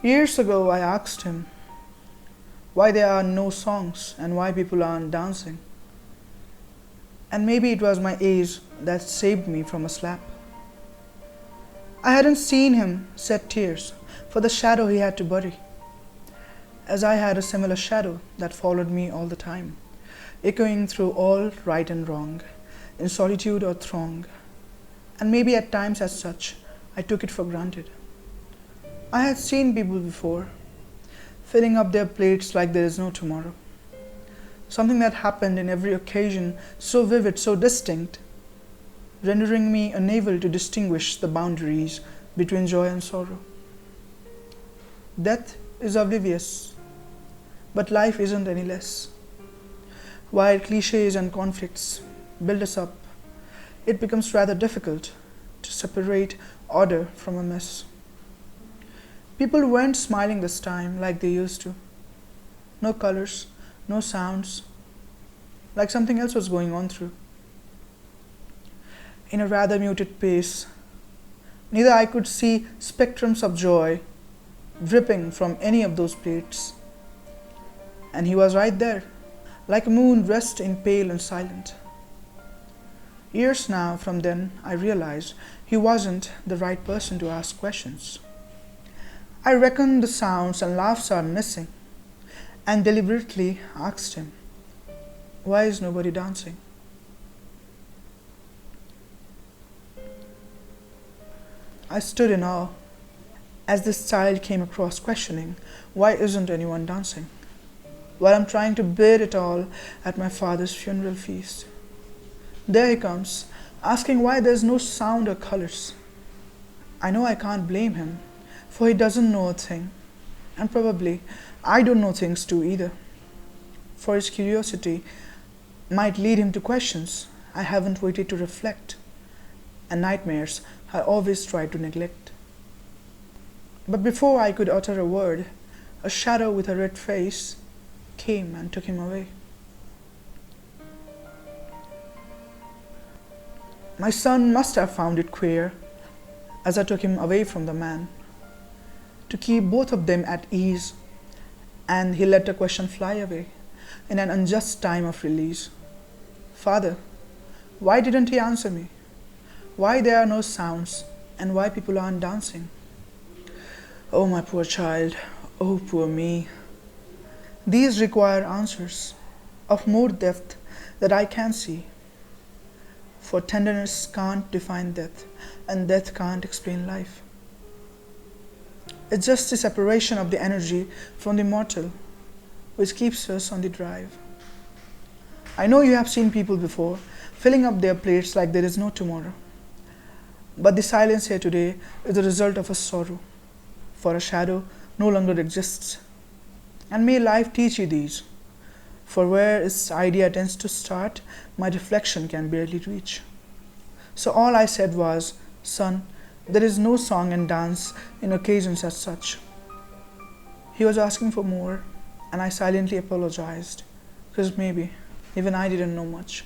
Years ago, I asked him why there are no songs and why people aren't dancing. And maybe it was my age that saved me from a slap. I hadn't seen him shed tears for the shadow he had to bury, as I had a similar shadow that followed me all the time, echoing through all right and wrong, in solitude or throng. And maybe at times as such, I took it for granted. I had seen people before, filling up their plates like there is no tomorrow. Something that happened in every occasion, so vivid, so distinct, rendering me unable to distinguish the boundaries between joy and sorrow. Death is oblivious, but life isn't any less. While cliches and conflicts build us up, it becomes rather difficult to separate order from a mess. People weren't smiling this time like they used to. No colors, no sounds, like something else was going on through. In a rather muted pace, neither I could see spectrums of joy dripping from any of those plates. And he was right there, like a moon dressed in pale and silent. Years now from then, I realized he wasn't the right person to ask questions. I reckoned the sounds and laughs are missing, and deliberately asked him, "Why is nobody dancing?" I stood in awe as this child came across questioning, "Why isn't anyone dancing?" while I'm trying to bear it all at my father's funeral feast. There he comes, asking why there's no sound or colors. I know I can't blame him, for he doesn't know a thing, and probably I don't know things too either. For his curiosity might lead him to questions I haven't waited to reflect, and nightmares I always try to neglect. But before I could utter a word, a shadow with a red face came and took him away. My son must have found it queer, as I took him away from the man, to keep both of them at ease, and he let the question fly away in an unjust time of release. "Father, why didn't he answer me? Why there are no sounds, and why people aren't dancing?" Oh, my poor child, oh, poor me. These require answers of more depth that I can see. For tenderness can't define death, and death can't explain life. It's just the separation of the energy from the mortal which keeps us on the drive. I know you have seen people before, filling up their plates like there is no tomorrow. But the silence here today is the result of a sorrow, for a shadow no longer exists. And may life teach you these, for where its idea tends to start, my reflection can barely reach. So all I said was, "Son, there is no song and dance in occasions as such." He was asking for more, and I silently apologized, because maybe even I didn't know much.